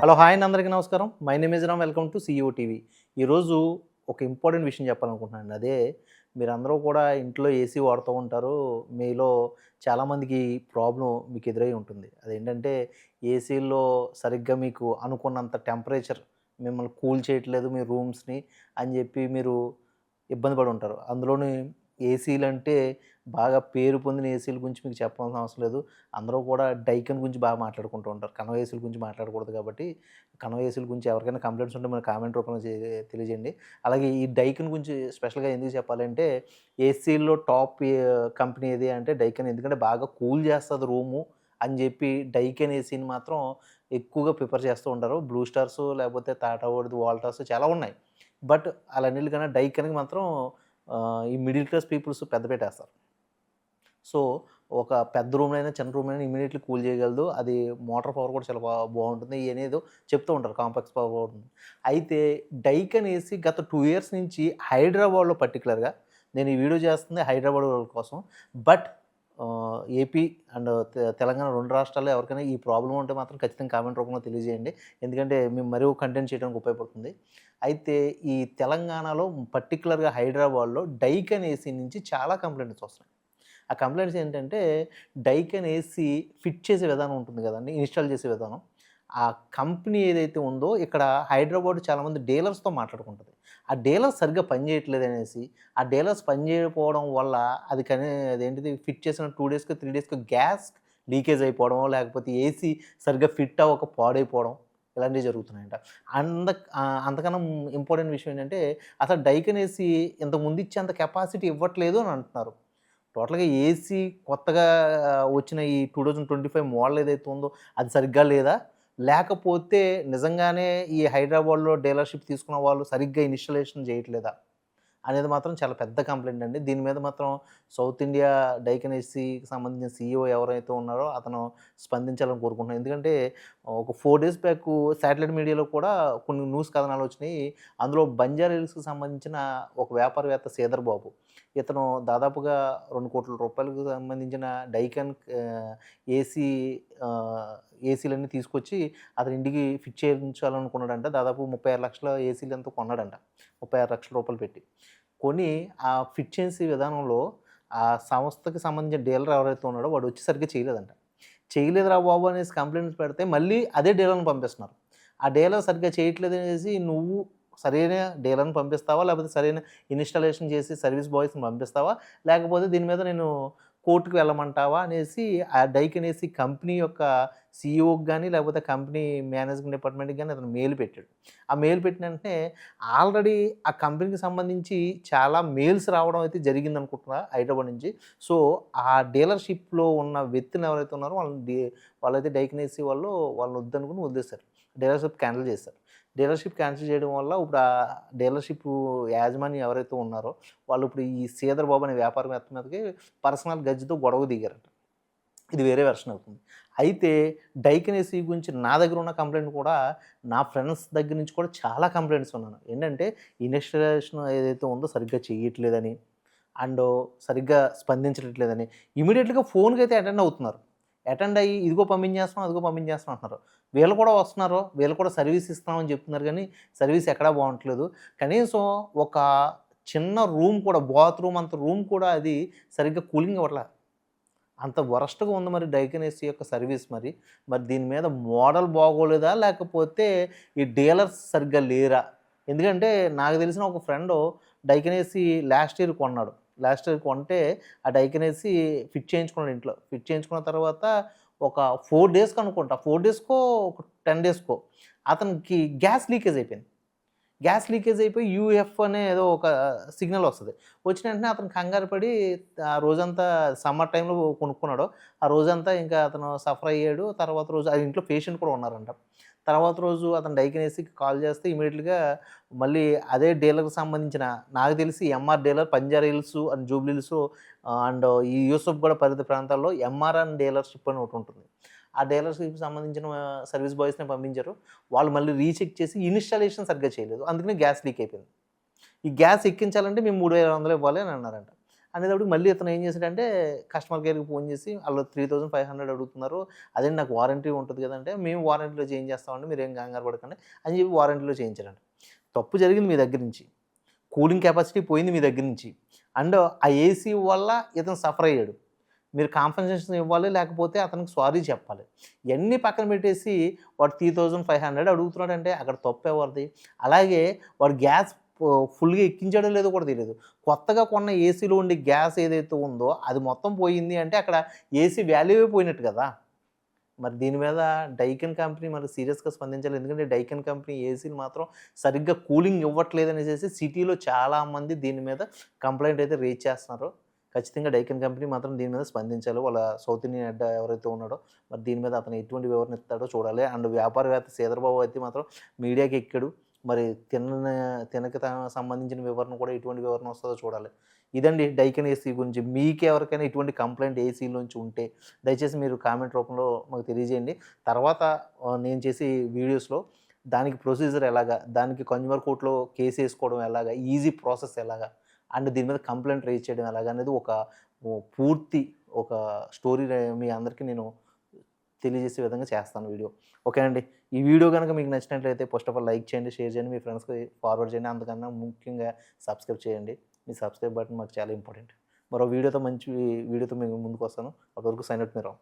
Hello hi అండి, అందరికీ నమస్కారం. My name is Ram. Welcome to CEO TV. ఈరోజు ఒక ఇంపార్టెంట్ విషయం చెప్పాలనుకుంటున్నానండి. అదే మీరందరూ కూడా ఇంట్లో ఏసీ వాడుతూ ఉంటారు. మీలో చాలామందికి ప్రాబ్లమ్ మీకు ఎదురై ఉంటుంది. అదేంటంటే ఏసీల్లో సరిగ్గా మీకు అనుకున్నంత టెంపరేచర్ మిమ్మల్ని కూల్ చేయట్లేదు మీ రూమ్స్‌ని అని చెప్పి మీరు ఇబ్బంది పడి ఉంటారు. అందులోని ఏసీలంటే బాగా పేరు పొందిన ఏసీల గురించి మీకు చెప్పాల్సిన అవసరం లేదు. అందరూ కూడా డైకిన్ గురించి బాగా మాట్లాడుకుంటూ ఉంటారు. కనవ ఏసీల గురించి మాట్లాడకూడదు కాబట్టి, కనవ ఏసీల గురించి ఎవరికైనా కంప్లెయింట్స్ ఉంటే మన కామెంట్ రూపంలో తెలియజేయండి. అలాగే ఈ డైకిన్ గురించి స్పెషల్‌గా ఎందుకు చెప్పాలంటే, ఏసీల్లో టాప్ కంపెనీ ఏది అంటే డైకిన్. ఎందుకంటే బాగా కూల్ చేస్తది రూము అని చెప్పి డైకిన్ ఏసీని మాత్రం ఎక్కువగా ప్రిఫర్ చేస్తూ ఉంటారు. బ్లూ స్టార్స్ లేకపోతే టాటా వోల్టాస్, వోల్టాస్ చాలా ఉన్నాయి. బట్ ఆళ్ళన్నిటికన్నా డైకిన్‌కి మాత్రం ఈ మిడిల్ క్లాస్ పీపుల్స్ పెద్దపీటేస్తారు. సో, ఒక పెద్ద రూమ్‌నైనా, చిన్న రూమ్‌నైనా ఇమ్మీడియేట్‌లీ కూల్ చేయగలదు. అది మోటార్ పవర్ కూడా చాలా బావుంటుంది. ఇయనేదో చెప్తూ ఉంటారు. కాంప్లెక్స్ పవర్ ఉంటుంది. అయితే డైకిన్ ఏసీ గత 2 ఇయర్స్ నుంచి హైదరాబాద్‌లో పర్టిక్యులర్‌గా నేను ఈ వీడియో చేస్తుంది హైదరాబాద్ వాళ్ళ కోసం. బట్ ఏపీ అండ్ తెలంగాణ 2 రాష్ట్రాల్లో ఎవరికైనా ఈ ప్రాబ్లమ్ ఉంటే మాత్రం ఖచ్చితంగా కామెంట్ రూపంలో తెలియజేయండి. ఎందుకంటే మేము మరీ కంటెంట్ చేయడానికి ఉపయోగపడుతుంది. అయితే ఈ తెలంగాణలో పర్టిక్యులర్‌గా హైదరాబాద్‌లో డైకిన్ ఏసీ నుంచి చాలా కంప్లెయింట్స్ వస్తున్నాయి. ఆ కంప్లెయింట్స్ ఏంటంటే, డైకిన్ ఏసీ ఫిట్ చేసే విధానం ఉంటుంది గదండీ! ఇన్‌స్టాల్ చేసే విధానం. ఆ కంపెనీ ఏదైతే ఉందో ఇక్కడ హైదరాబాద్ చాలామంది డీలర్స్‌తో మాట్లాడుకుంటది. ఆ డీలర్స్ సరిగ్గా పని చేయట్లేదనేసి, ఆ డీలర్స్ పని చేయకపోవడం వల్ల అదేంటిది ఫిట్ చేసిన 2 డేస్‌కో, 3 డేస్‌కో గ్యాస్ లీకేజ్ అయిపోవడమో, లేకపోతే ఏసీ సరిగ్గా ఫిట్ అవ్వక పాడైపోవడం ఇలాంటివి జరుగుతున్నాయంట. అంతకన్నా ఇంపార్టెంట్ విషయం ఏంటంటే, అసలు డైకిన్ ఏసీ ఇంతకు ముందు ఇచ్చేంత కెపాసిటీ ఇవ్వట్లేదు అని అంటున్నారు. టోటల్‌గా ఏసీ కొత్తగా వచ్చిన ఈ 2025 మోడల్ ఏదైతే ఉందో అది సరిగ్గా లేదా? లేకపోతే నిజంగానే ఈ హైదరాబాద్‌లో డీలర్‌షిప్ తీసుకున్న వాళ్ళు సరిగ్గా ఇన్‌స్టాలేషన్ చేయట్లేదా? అనేది మాత్రం చాలా పెద్ద కంప్లెయింట్ అండి. దీని మీద మాత్రం సౌత్ ఇండియా డైకిన్ ఏసీకి సంబంధించిన సీఈఓ ఎవరైతే ఉన్నారో అతను స్పందించాలని కోరుకుంటున్నాను. ఎందుకంటే ఒక 4 డేస్ బ్యాకు శాటిలైట్ మీడియాలో కూడా కొన్ని న్యూస్ కథనాలొచ్చినాయి. అందులో బంజారా హిల్స్‌కి సంబంధించిన ఒక వ్యాపారవేత్త శ్రీధర్ బాబు. ఇతను దాదాపుగా రూ. 2,00,00,000కి సంబంధించిన డైకిన్ ఏసీ ఏసీలన్నీ తీసుకొచ్చి అతని ఇంటికి ఫిట్ చేయించాలనుకున్నాడంట. దాదాపు 36,00,000 ఏసీలెంతో కొన్నాడంట. రూ. 36,00,000 పెట్టి. కొని ఆ ఫిట్ చేసే విధానంలో ఆ సంస్థకి సంబంధించిన డీలర్ ఎవరైతే ఉన్నాడో వాడొచ్చి సరిగ్గా చేయలేదంట. చేయలేదురా బాబు అనేసి కంప్లెయింట్స్ పెడితే మళ్ళీ అదే డీలర్‌ని పంపిస్తున్నారు. ఆ డీలర్ సరిగ్గా చేయట్లేదనేసి నువ్వు సరైన డీలర్‌ని పంపిస్తావా? లేకపోతే సరైన ఇన్‌స్టాలేషన్ చేసి సర్వీస్ బాయ్స్‌ని పంపిస్తావా? లేకపోతే దీని మీద నేను కోర్ట్‌కి వెళ్ళమంటావా? అనేసి ఆ డైకిన్ ఏసీ కంపెనీ యొక్క సీఈఓకి గాని, లేకపోతే కంపెనీ మేనేజింగ్ డిపార్ట్మెంట్‌కి గాని అతను మెయిల్ పెట్టాడు. ఆ మెయిల్ పెట్టిన వెంటనే ఆల్రెడీ ఆ కంపెనీకి సంబంధించి చాలా మెయిల్స్ రావడం అయితే జరిగిందనుకుంటున్నా హైదరాబాద్ నుంచి. సో, ఆ డీలర్‌షిప్‌లో ఉన్న వ్యక్తులు ఎవరైతే ఉన్నారో వాళ్ళైతే డైకిన్ ఏసీ వాళ్ళు వాళ్ళని వద్దనుకుని వదిలేసారు. డీలర్‌షిప్ క్యాన్సిల్ చేశారు. డీలర్‌షిప్ క్యాన్సిల్ చేయడం వల్ల ఇప్పుడు ఆ డీలర్‌షిప్ యాజమాన్యం ఎవరైతే ఉన్నారో వాళ్ళు ఇప్పుడు ఈ శ్రీధర్ బాబు అనే వ్యాపారవేత్త మీదకి పర్సనల్ గజ్జితో గొడవకు దిగారట. ఇది వేరే వెర్షన్ అవుతుంది. అయితే డైకిన్ ఏసీ గురించి నా దగ్గర ఉన్న కంప్లెయింట్ కూడా నా ఫ్రెండ్స్ దగ్గర నుంచి కూడా చాలా కంప్లెయింట్స్ ఉన్నాను. ఏంటంటే ఇన్‌స్టాలేషన్ ఏదైతే ఉందో సరిగ్గా చెయ్యట్లేదని, అండ్ సరిగ్గా స్పందించట్లేదని ఇమ్మీడియేట్‌గా ఫోన్‌కైతే అటెండ్ అవుతున్నారు. అటెండ్ అయ్యి ఇదిగో పంపించేస్తున్నాం, అదిగో పంపించేస్తున్నాం అంటున్నారు. వీళ్ళు కూడా వస్తున్నారు. వీళ్ళు కూడా సర్వీస్ ఇస్తున్నామని చెప్తున్నారు గానీ సర్వీస్ ఎక్కడా బావుంటలేదు. కనీసం ఒక చిన్న రూమ్ కూడా బాత్రూమ్ అంత రూమ్ కూడా అది సరిగ్గా కూలింగ్ ఇవ్వట్ల. అంత వరస్ట్‌గా ఉంది మరి డైకిన్ ఏసీ యొక్క సర్విస్ మరి. మరి దీని మీద మోడల్ బాగోలేదా? లేకపోతే ఈ డీలర్స్ సరిగ్గా లేరా? ఎందుకంటే నాకు తెలిసిన ఒక friend Daikin AC last year కొన్నాడు. లాస్ట్ ఇయర్ కొంటే ఆ డైకిన్ ఏసీ ఫిట్ చేయించుకున్నాడు ఇంట్లో. ఫిట్ చేయించుకున్న తర్వాత ఒక 4 డేస్‌కి అనుకుంటా. 4 డేస్‌కో, ఒక 10 డేస్‌కో అతనికి గ్యాస్ లీకేజ్ అయిపోయింది. గ్యాస్ లీకేజ్ అయిపోయి యూఎఫ్ అనే ఏదో ఒక సిగ్నల్ వస్తది. వచ్చిన వెంటనే అతను కంగారు పడి ఆ రోజంతా సమ్మర్ టైమ్‌లో కొనుక్కున్నాడు. ఆ రోజంతా ఇంకా అతను సఫర్ అయ్యాడు. తర్వాత రోజు ఆ ఇంట్లో పేషెంట్ కూడా ఉన్నారంట. తర్వాత రోజు అతను డైకిన్ ఏసీకి కాల్ చేస్తే ఇమ్మీడియేట్‌గా మళ్ళీ అదే డీలర్‌కి సంబంధించిన నాకు తెలిసి MR dealer Banjara Hills and Jubilee Hills and ఈ యూసఫ్‌గూడ పరిధి ప్రాంతాల్లో ఎంఆర్ఎన్ డీలర్‌షిప్ అని ఒకటుంటుంది. ఆ డీలర్‌షిప్‌కి సంబంధించిన సర్వీస్ బాయ్స్‌ని పంపించారు. వాళ్ళు మళ్ళీ రీచెక్ చేసి ఇన్‌స్టాలేషన్ సరిగ్గా చేయలేదు. అందుకనే గ్యాస్ లీక్ అయిపోయింది. ఈ గ్యాస్ ఎక్కించాలంటే మేము 3,500 ఇవ్వాలి అని అన్నారంట. అనేటప్పటికి మళ్ళీ ఇతను ఏం చేశాడంటే కస్టమర్ కేర్‌కి ఫోన్ చేసి ఆళ్ళు 3500 అడుగుతున్నారు. అదేంటి నాకు వారంటీ ఉంటది కదంటే, మేము వారంటీలో చేంజ్ చేస్తామండి. మీరేం కంగారు పడకండి అని చెప్పి వారంటీలో చేయించాడంట. తప్పు జరిగింది మీ దగ్గర నుంచి. కూలింగ్ కెపాసిటీ పోయింది మీ దగ్గర నుంచి. అండ్ ఆ ఏసీ వల్ల ఇతను సఫర్ అయ్యాడు. మీరు కాంపెన్సేషన్ ఇవ్వాలి. లేకపోతే అతనికి సారీ చెప్పాలి. ఇయన్నీ పక్కన పెట్టేసి వాడు 3500 అడుగుతున్నాడంటే అక్కడ తప్పెవరిది? అలాగే వాడు గ్యాస్ ఫుల్‌గా ఎక్కించాడో లేదో కూడా తెలీదు. కొత్తగా కొన్న ఏసీలో ఉండే గ్యాస్ ఏదైతే ఉందో అది మొత్తం పోయింది అంటే అక్కడ ఏసీ వాల్యూయే పోయినట్టు కదా! మరి దీని మీద డైకిన్ కంపెనీ మరి సీరియస్‌గా స్పందించాలి. ఎందుకంటే డైకిన్ కంపెనీ ఏసీలు మాత్రం సరిగ్గా కూలింగ్ ఇవ్వట్లేదనేసేసి సిటీలో చాలామంది దీని మీద కంప్లెయింట్ అయితే రైజ్ చేస్తున్నారు. ఖచ్చితంగా డైకిన్ కంపెనీ మాత్రం దీని మీద స్పందించాలి. వాళ్ళ సౌత్ ఇండియన్ హెడ్ ఎవరైతే ఉన్నాడో మరి దీని మీద అతను ఎటువంటి వివరణ ఇస్తాడో చూడాలి. అండ్ వ్యాపారవేత్త శ్రీధర్‌బాబు అయితే మాత్రం మీడియాకి ఎక్కాడు. మరి తినక సంబంధించిన వివరణ కూడా ఎటువంటి వివరణ వస్తదో చూడాలి. ఇదండి డైకిన్ ఏసీ గురించి. మీకెవరికైనా ఇటువంటి కంప్లెయింట్ ఏసీలోంచి ఉంటే దయచేసి మీరు కామెంట్ రూపంలో మాకు తెలియజేయండి. తర్వాత నేను చేసే వీడియోస్‌లో దానికి ప్రొసీజర్ ఎలాగా, దానికి కన్జ్యూమర్ కోర్ట్‌లో కేస్ ఏసుకోవడం ఎలాగా, ఈజీ ప్రాసెస్ ఎలాగా, అండ్ దీని మీద కంప్లెయింట్ రైజ్ చేయడం ఎలాగా అనేది ఒక పూర్తి ఒక స్టోరీ మీ అందరికీ నేను తెలియజేసే విధంగా చేస్తాను వీడియో. ఓకేనండి. ఈ వీడియో గనుక మీకు నచ్చినట్లయితే ఫస్ట్ ఆఫ్ ఆల్ లైక్ చేయండి, షేర్ చేయండి, మీ ఫ్రెండ్స్‌కి ఫార్వర్డ్ చేయండి. అంతకన్నా ముఖ్యంగా సబ్స్క్రైబ్ చేయండి. మీ సబ్స్క్రైబ్ బటన్ మాకు చాలా ఇంపార్టెంట్. మరో వీడియోతో మంచి వీడియోతో మీ ముందుకొస్తాను. అప్పటి వరకు సైన్ ఔట్ మీ రామ్.